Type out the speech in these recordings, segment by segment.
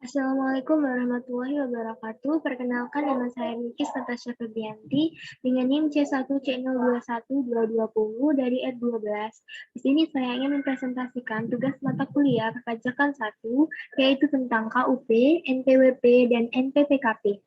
Assalamualaikum warahmatullahi wabarakatuh. Perkenalkan, nama saya Nikis Natasha Febrianti dengan NIM C1C021220 dari R12. Di sini saya ingin mempresentasikan tugas mata kuliah perpajakan 1, yaitu tentang KUP, NPWP, dan NPPKP.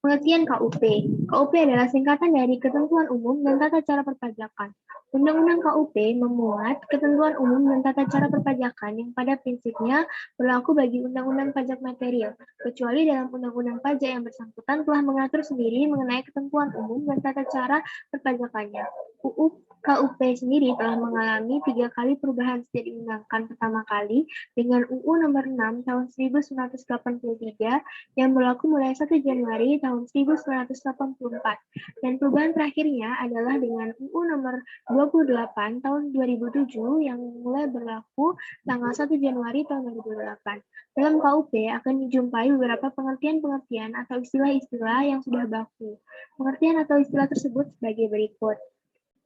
Pengertian KUP. KUP adalah singkatan dari Ketentuan Umum dan Tata Cara Perpajakan. Undang-Undang KUP memuat ketentuan umum dan tata cara perpajakan yang pada prinsipnya berlaku bagi undang-undang pajak material, kecuali dalam undang-undang pajak yang bersangkutan telah mengatur sendiri mengenai ketentuan umum dan tata cara perpajakannya. UU KUP sendiri telah mengalami 3 kali perubahan sejak diundangkan pertama kali dengan UU nomor 6 tahun 1983 yang berlaku mulai 1 Januari tahun 1984. Dan perubahan terakhirnya adalah dengan UU nomor 28 tahun 2007 yang mulai berlaku tanggal 1 Januari tahun 2008. Dalam KUP akan dijumpai beberapa pengertian-pengertian atau istilah-istilah yang sudah baku. Pengertian atau istilah tersebut sebagai berikut.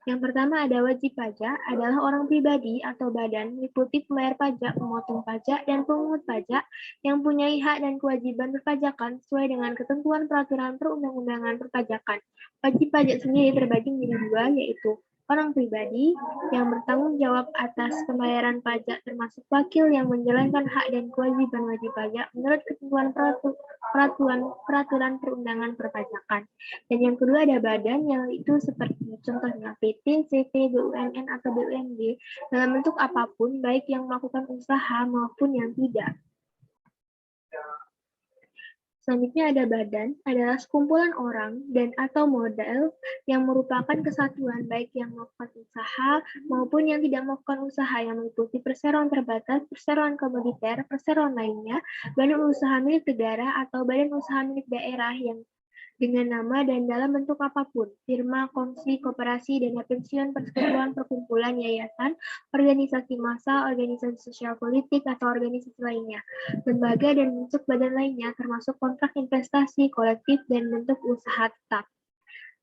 Yang pertama ada wajib pajak adalah orang pribadi atau badan meliputi pembayar pajak, pemotong pajak, dan pemungut pajak yang mempunyai hak dan kewajiban perpajakan sesuai dengan ketentuan peraturan perundang-undangan perpajakan. Wajib pajak sendiri terbagi menjadi dua, yaitu orang pribadi yang bertanggung jawab atas pembayaran pajak termasuk wakil yang menjalankan hak dan kewajiban wajib pajak menurut ketentuan peraturan perundangan perpajakan. Dan yang kedua ada badan yang itu seperti contohnya PT, CV, BUMN, atau BUMD dalam bentuk apapun, baik yang melakukan usaha maupun yang tidak. Selanjutnya ada badan, adalah sekumpulan orang dan atau modal yang merupakan kesatuan baik yang melakukan usaha maupun yang tidak melakukan usaha yang meliputi perseroan terbatas, perseroan komoditer, perseroan lainnya, badan usaha milik negara atau badan usaha milik daerah yang dengan nama dan dalam bentuk apapun, firma, kongsi, koperasi, dana pensiun, persekutuan, perkumpulan, yayasan, organisasi massa, organisasi sosial politik, atau organisasi lainnya, lembaga dan bentuk badan lainnya, termasuk kontrak investasi, kolektif, dan bentuk usaha tetap.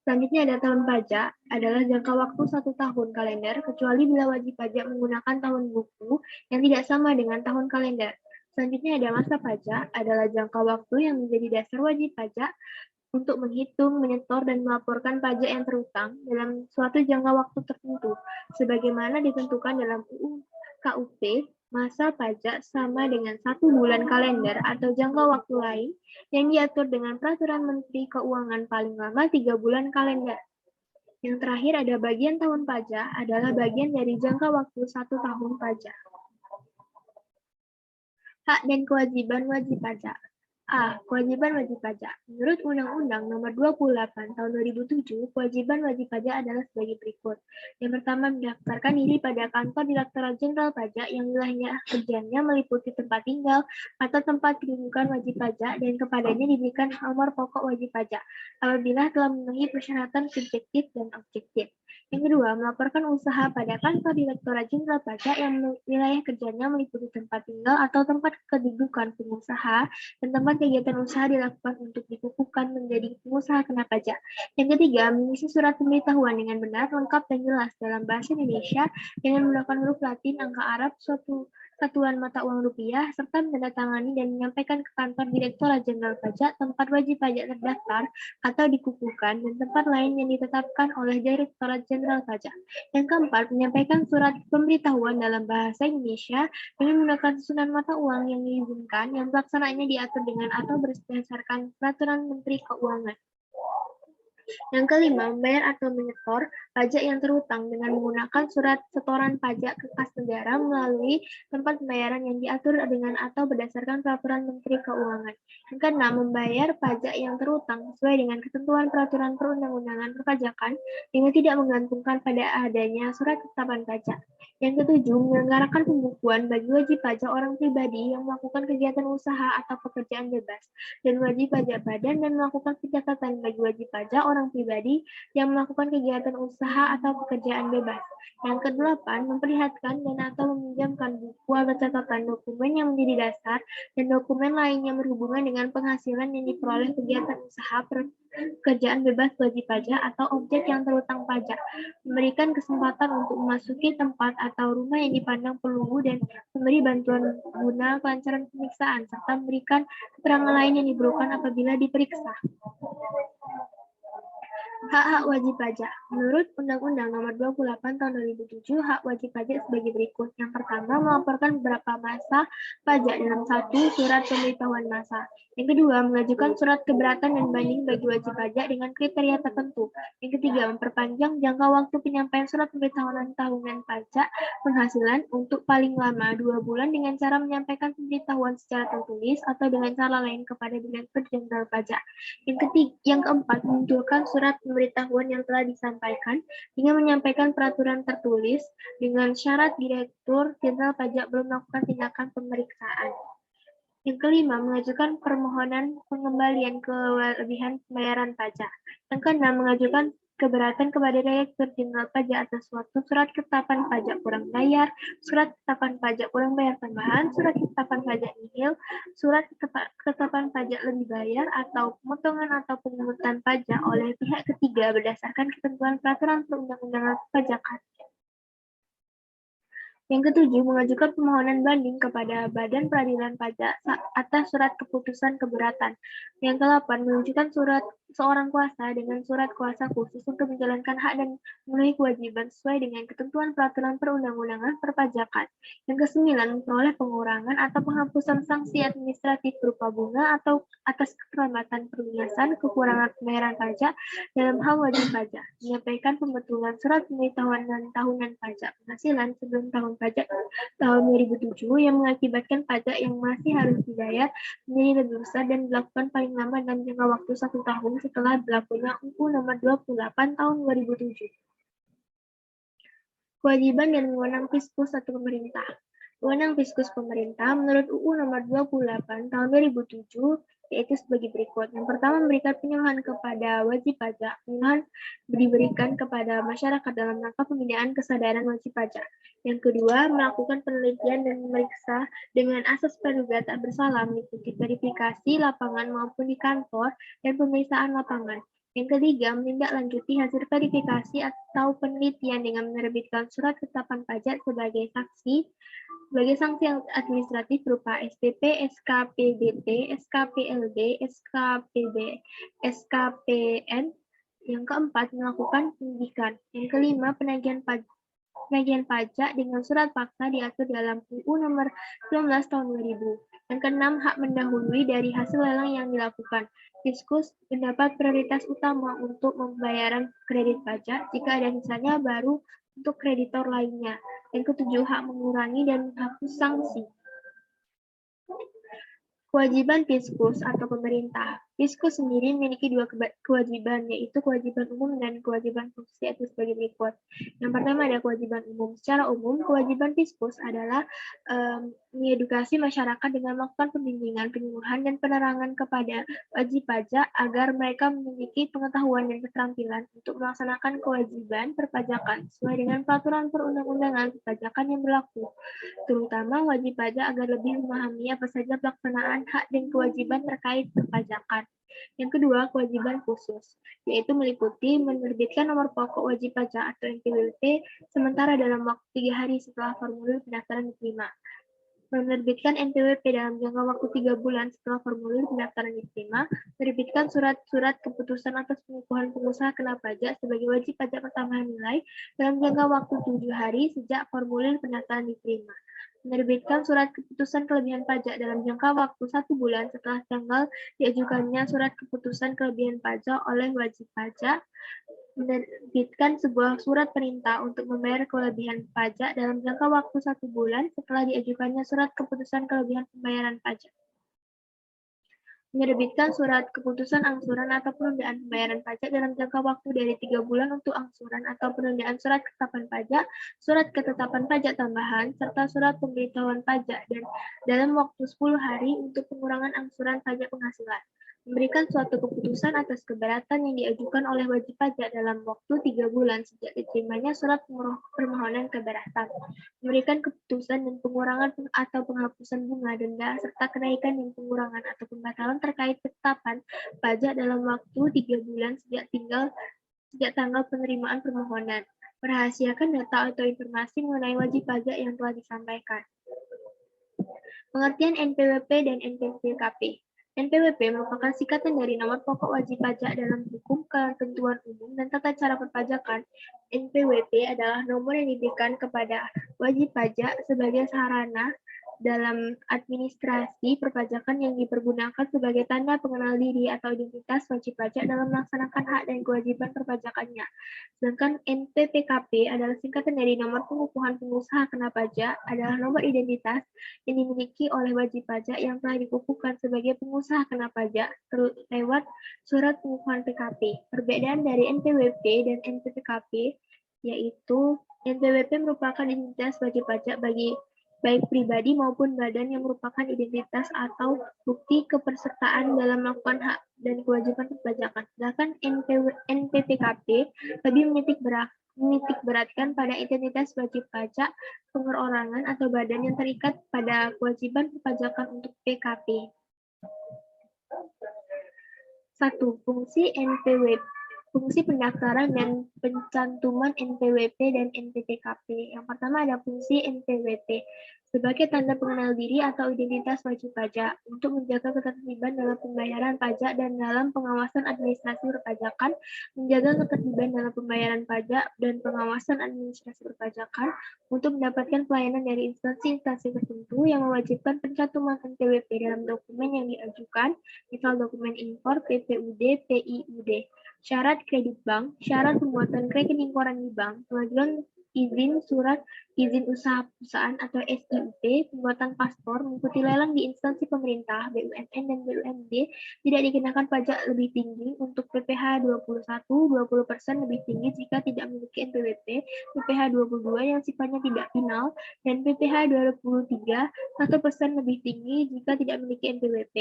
Selanjutnya ada tahun pajak, adalah jangka waktu 1 tahun kalender, kecuali bila wajib pajak menggunakan tahun buku yang tidak sama dengan tahun kalender. Selanjutnya ada masa pajak, adalah jangka waktu yang menjadi dasar wajib pajak untuk menghitung, menyetor, dan melaporkan pajak yang terutang dalam suatu jangka waktu tertentu, sebagaimana ditentukan dalam UU KUP. Masa pajak sama dengan 1 bulan kalender atau jangka waktu lain yang diatur dengan peraturan Menteri Keuangan paling lama 3 bulan kalender. Yang terakhir ada bagian tahun pajak, adalah bagian dari jangka waktu 1 tahun pajak. Hak dan kewajiban wajib pajak. A. Kewajiban wajib pajak. Menurut Undang-Undang Nomor 28 Tahun 2007, kewajiban wajib pajak adalah sebagai berikut. Yang pertama, mendaftarkan diri pada kantor Direktorat Jenderal Pajak yang wilayah kerjanya meliputi tempat tinggal atau tempat kedudukan wajib pajak dan kepadanya diberikan nomor pokok wajib pajak apabila telah memenuhi persyaratan subjektif dan objektif. Yang kedua, melaporkan usaha pada kantor Direktorat Jenderal Pajak yang wilayah kerjanya meliputi tempat tinggal atau tempat kedudukan pengusaha dan tempat kegiatan usaha dilakukan untuk dikukuhkan menjadi pengusaha kena pajak. Yang ketiga, mengisi surat pemberitahuan dengan benar, lengkap, dan jelas dalam bahasa Indonesia dengan menggunakan huruf Latin, angka Arab, suatu satuan mata uang rupiah, serta menandatangani dan menyampaikan ke kantor Direktorat Jenderal Pajak, tempat wajib pajak terdaftar atau dikukuhkan, dan tempat lain yang ditetapkan oleh Direktorat Jenderal Pajak. Yang keempat, menyampaikan surat pemberitahuan dalam bahasa Indonesia dengan menggunakan susunan mata uang yang diizinkan, yang pelaksanaannya diatur dengan atau berdasarkan peraturan Menteri Keuangan. Yang kelima, membayar atau menyetor pajak yang terutang dengan menggunakan surat setoran pajak ke kas negara melalui tempat pembayaran yang diatur dengan atau berdasarkan peraturan Menteri Keuangan. Yang keenam, membayar pajak yang terutang sesuai dengan ketentuan peraturan perundang-undangan perpajakan dengan tidak menggantungkan pada adanya surat ketetapan pajak. Yang ketujuh, menyelenggarakan pembukuan bagi wajib pajak orang pribadi yang melakukan kegiatan usaha atau pekerjaan bebas, dan wajib pajak badan dan melakukan pencatatan bagi wajib pajak orang pribadi yang melakukan kegiatan usaha atau pekerjaan bebas. Yang kedelapan, memperlihatkan dan atau meminjamkan menyediakan buku atau catatan dokumen yang menjadi dasar dan dokumen lain yang berhubungan dengan penghasilan yang diperoleh kegiatan usaha pekerjaan bebas wajib pajak atau objek yang terutang pajak, memberikan kesempatan untuk memasuki tempat atau rumah yang dipandang perlu dan memberi bantuan guna kelancaran pemeriksaan, serta memberikan keterangan lain yang diperlukan apabila diperiksa. Hak-hak wajib pajak. Menurut Undang-Undang Nomor 28 Tahun 2007, hak wajib pajak sebagai berikut. Yang pertama, melaporkan beberapa masa pajak dalam satu surat pemberitahuan masa. Yang kedua, mengajukan surat keberatan dan banding bagi wajib pajak dengan kriteria tertentu. Yang ketiga, memperpanjang jangka waktu penyampaian surat pemberitahuan tahunan pajak penghasilan untuk paling lama 2 bulan dengan cara menyampaikan pemberitahuan secara tertulis atau dengan cara lain kepada Direktur Jenderal Pajak. Yang keempat, menunjukkan surat pemberitahuan yang telah disampaikan dengan menyampaikan peraturan tertulis dengan syarat Direktur Jenderal Pajak belum melakukan tindakan pemeriksaan. Yang kelima, mengajukan permohonan pengembalian kelebihan pembayaran pajak. Yang keenam, mengajukan keberatan kepada Direktur Jenderal Pajak atas suatu surat ketetapan pajak kurang bayar, surat ketetapan pajak kurang bayar tambahan, surat ketetapan pajak nihil, surat ketetapan pajak lebih bayar, atau pemotongan atau pemungutan pajak oleh pihak ketiga berdasarkan ketentuan peraturan perundang-undangan pajakan. Yang ketujuh, mengajukan permohonan banding kepada Badan Peradilan Pajak atas surat keputusan keberatan. Yang kedelapan, menunjukkan surat seorang kuasa dengan surat kuasa khusus untuk menjalankan hak dan memenuhi kewajiban sesuai dengan ketentuan peraturan perundang-undangan perpajakan. Yang kesembilan, memperoleh pengurangan atau penghapusan sanksi administratif berupa bunga atau atas keterlambatan pelunasan kekurangan pembayaran pajak dalam hal wajib pajak. Menyampaikan pembetulan surat pemberitahuan tahunan pajak penghasilan sebelum tahun pajak tahun 2007 yang mengakibatkan pajak yang masih harus dibayar menjadi lebih besar dan dilakukan paling lama dalam jangka waktu 1 tahun setelah berlakunya UU Nomor 28 Tahun 2007. Kewajiban dan wewenang Fiskus atau pemerintah. Wewenang Fiskus pemerintah menurut UU Nomor 28 Tahun 2007 yaitu sebagai berikut. Yang pertama, memberikan penyuluhan kepada wajib pajak. Penyuluhan diberikan kepada masyarakat dalam rangka pembinaan kesadaran wajib pajak. Yang kedua, melakukan penelitian dan memeriksa dengan asas praduga tak bersalah meliputi verifikasi lapangan maupun di kantor dan pemeriksaan lapangan. Yang ketiga, menindaklanjuti hasil verifikasi atau penelitian dengan menerbitkan surat ketetapan pajak sebagai sanksi administratif berupa SPP, SKPBT, SKPLB, SKPB, SKPN. Yang keempat, melakukan pendidikan. Yang kelima, penagihan pajak dengan surat paksa diatur dalam UU Nomor 19 Tahun 2000. Yang keenam, hak mendahului dari hasil lelang yang dilakukan. Fiskus mendapat prioritas utama untuk pembayaran kredit pajak jika ada sisanya baru untuk kreditor lainnya. Yang ketujuh, hak mengurangi dan menghapus sanksi. Kewajiban Fiskus atau pemerintah. Fiskus sendiri memiliki dua kewajiban, yaitu kewajiban umum dan kewajiban khusus, yaitu sebagai berikut. Yang pertama ada kewajiban umum. Secara umum, kewajiban Fiskus adalah mengedukasi masyarakat dengan melakukan pembimbingan, penyuluhan, dan penerangan kepada wajib pajak agar mereka memiliki pengetahuan dan keterampilan untuk melaksanakan kewajiban perpajakan sesuai dengan peraturan perundang-undangan perpajakan yang berlaku, terutama wajib pajak agar lebih memahami apa saja pelaksanaan hak dan kewajiban terkait perpajakan. Yang kedua, kewajiban khusus, yaitu meliputi menerbitkan nomor pokok wajib pajak atau NPWP sementara dalam waktu 3 hari setelah formulir pendaftaran diterima. Menerbitkan NPWP dalam jangka waktu 3 bulan setelah formulir pendaftaran diterima, menerbitkan surat-surat keputusan atas pengukuhan pengusaha kena pajak sebagai wajib pajak pertambahan nilai dalam jangka waktu 7 hari sejak formulir pendaftaran diterima. Menerbitkan surat keputusan kelebihan pajak dalam jangka waktu 1 bulan setelah tanggal diajukannya surat keputusan kelebihan pajak oleh wajib pajak. Menerbitkan sebuah surat perintah untuk membayar kelebihan pajak dalam jangka waktu 1 bulan setelah diajukannya surat keputusan kelebihan pembayaran pajak. Menerbitkan surat keputusan angsuran atau penundaan pembayaran pajak dalam jangka waktu dari 3 bulan untuk angsuran atau penundaan surat ketetapan pajak, surat ketetapan pajak tambahan, serta surat pemberitahuan pajak dan dalam waktu 10 hari untuk pengurangan angsuran pajak penghasilan. memberikan suatu keputusan atas keberatan yang diajukan oleh wajib pajak dalam waktu 3 bulan sejak diterimanya surat permohonan keberatan, memberikan keputusan dan pengurangan atau penghapusan bunga denda, serta kenaikan dan pengurangan atau pembatalan terkait ketetapan pajak dalam waktu 3 bulan sejak tanggal penerimaan permohonan. Merahasiakan data atau informasi mengenai wajib pajak yang telah disampaikan. Pengertian NPWP dan NPWP. NPWP merupakan singkatan dari nomor pokok wajib pajak dalam hukum ketentuan umum dan tata cara perpajakan. NPWP adalah nomor yang diberikan kepada wajib pajak sebagai sarana dalam administrasi perpajakan yang dipergunakan sebagai tanda pengenal diri atau identitas wajib pajak dalam melaksanakan hak dan kewajiban perpajakannya. Sedangkan NPPKP adalah singkatan dari nomor pengukuhan pengusaha kena pajak, adalah nomor identitas yang dimiliki oleh wajib pajak yang telah dikukuhkan sebagai pengusaha kena pajak lewat surat pengukuhan PKP. Perbedaan dari NPWP dan NPPKP yaitu NPWP merupakan identitas wajib pajak bagi baik pribadi maupun badan yang merupakan identitas atau bukti kepesertaan dalam melakukan hak dan kewajiban perpajakan. Sedangkan NPPKP lebih menitik beratkan pada identitas wajib pajak perorangan atau badan yang terikat pada kewajiban perpajakan untuk PKP. 1. Fungsi NPWP. Fungsi pendaftaran dan pencantuman NPWP dan NPPKP. Yang pertama ada fungsi NPWP sebagai tanda pengenal diri atau identitas wajib pajak untuk menjaga ketertiban dalam pembayaran pajak dan dalam pengawasan administrasi perpajakan, menjaga ketertiban dalam pembayaran pajak dan pengawasan administrasi perpajakan untuk mendapatkan pelayanan dari instansi-instansi tertentu yang mewajibkan pencantuman NPWP dalam dokumen yang diajukan, misal dokumen impor, PPUD, PIUD. Syarat kredit bank, syarat pembuatan rekening koran di bank, pengajuan izin surat izin usaha perusahaan atau SIUP, pembuatan paspor, mengikuti lelang di instansi pemerintah, BUMN dan BUMD, tidak dikenakan pajak lebih tinggi untuk PPh 21, 20% lebih tinggi jika tidak memiliki NPWP, PPh 22 yang sifatnya tidak final, dan PPh 23, 1% lebih tinggi jika tidak memiliki NPWP.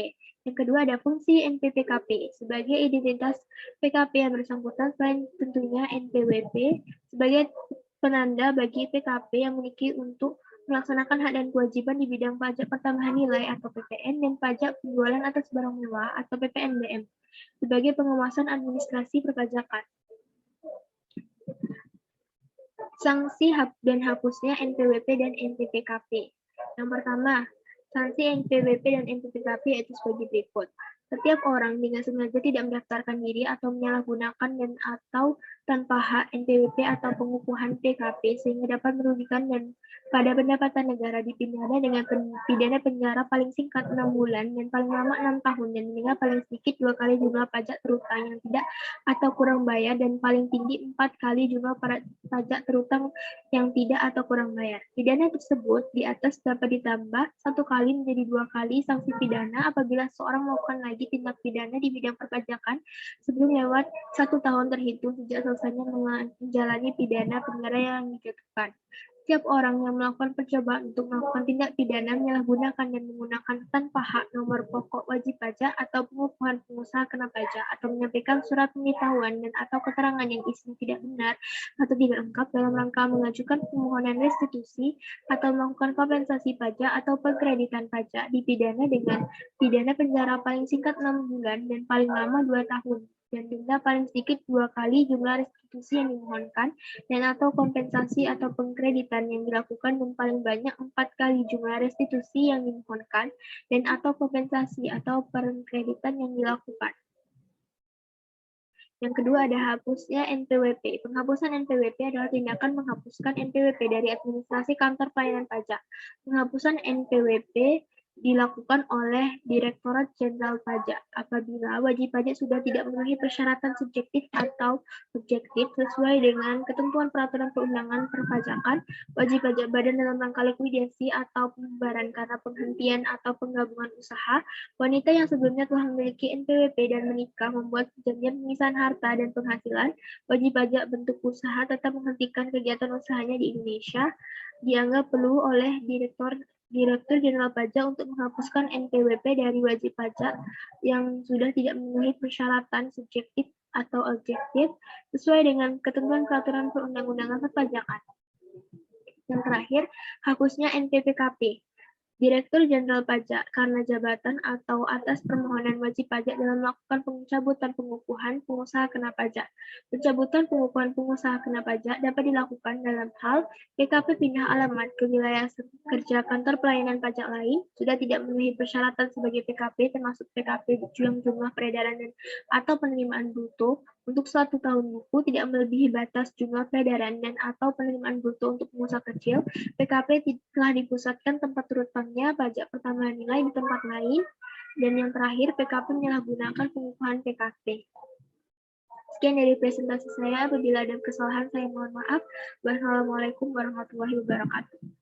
Yang kedua ada fungsi NPPKP sebagai identitas PKP yang bersangkutan selain tentunya NPWP sebagai penanda bagi PKP yang memiliki untuk melaksanakan hak dan kewajiban di bidang pajak pertambahan nilai atau PPN dan pajak penjualan atas barang mewah atau PPNBM sebagai pengawasan administrasi perpajakan. Sanksi dan hapusnya NPWP dan NPPKP. Yang pertama, sanksi NPWP dan NPPKP yaitu sebagai berikut. Setiap orang dengan sengaja tidak mendaftarkan diri atau menyalahgunakan dan atau tanpa hak NPWP atau pengukuhan PKP sehingga dapat merugikan dan pada pendapatan negara dipidana dengan pidana penjara paling singkat 6 bulan dan paling lama 6 tahun dan denda paling sedikit 2 kali jumlah pajak terutang yang tidak atau kurang bayar dan paling tinggi 4 kali jumlah pajak terutang yang tidak atau kurang bayar. Pidana tersebut di atas dapat ditambah 1 kali menjadi 2 kali sanksi pidana apabila seorang melakukan lagi tindak pidana di bidang perpajakan sebelum lewat 1 tahun terhitung sejak selesainya menjalani pidana penjara yang dijatuhkan. Setiap orang yang melakukan percobaan untuk melakukan tindak pidana menyalahgunakan dan menggunakan tanpa hak nomor pokok wajib pajak atau pengukuhan pengusaha kena pajak atau menyampaikan surat pemberitahuan dan atau keterangan yang isinya tidak benar atau tidak lengkap dalam rangka mengajukan permohonan restitusi atau melakukan kompensasi pajak atau pengkreditan pajak dipidana dengan pidana penjara paling singkat 6 bulan dan paling lama 2 tahun dan denda paling sedikit 2 kali jumlah restitusi yang dimohonkan dan atau kompensasi atau pengkreditan yang dilakukan dan paling banyak 4 kali jumlah restitusi yang dimohonkan dan atau kompensasi atau pengkreditan yang dilakukan. Yang kedua ada hapusnya NPWP. Penghapusan NPWP adalah tindakan menghapuskan NPWP dari administrasi kantor pelayanan pajak. Penghapusan NPWP dilakukan oleh Direktorat Jenderal Pajak apabila wajib pajak sudah tidak memenuhi persyaratan subjektif atau objektif sesuai dengan ketentuan peraturan perundangan perpajakan, wajib pajak badan dalam rangka likuidasi atau pembubaran karena penghentian atau penggabungan usaha, wanita yang sebelumnya telah memiliki NPWP dan menikah membuat perjanjian pemisahan harta dan penghasilan, wajib pajak bentuk usaha tetap menghentikan kegiatan usahanya di Indonesia, dianggap perlu oleh Direktur Jenderal Pajak untuk menghapuskan NPWP dari wajib pajak yang sudah tidak memenuhi persyaratan subjektif atau objektif sesuai dengan ketentuan peraturan perundang-undangan perpajakan. Yang terakhir, hapusnya NPWP. Direktur Jenderal Pajak karena jabatan atau atas permohonan wajib pajak dalam melakukan pencabutan pengukuhan pengusaha kena pajak. Pencabutan pengukuhan pengusaha kena pajak dapat dilakukan dalam hal PKP pindah alamat ke wilayah kerja kantor pelayanan pajak lain, sudah tidak memenuhi persyaratan sebagai PKP termasuk PKP jumlah peredaran dan atau penerimaan bruto untuk suatu tahun buku tidak melebihi batas jumlah peredaran dan atau penerimaan bruto untuk pengusaha kecil. PKP telah dipusatkan tempat urutannya pajak pertambahan nilai di tempat lain, dan yang terakhir PKP menyalahgunakan pengukuhan PKP. Sekian dari presentasi saya. Apabila ada kesalahan saya mohon maaf. Wassalamualaikum warahmatullahi wabarakatuh.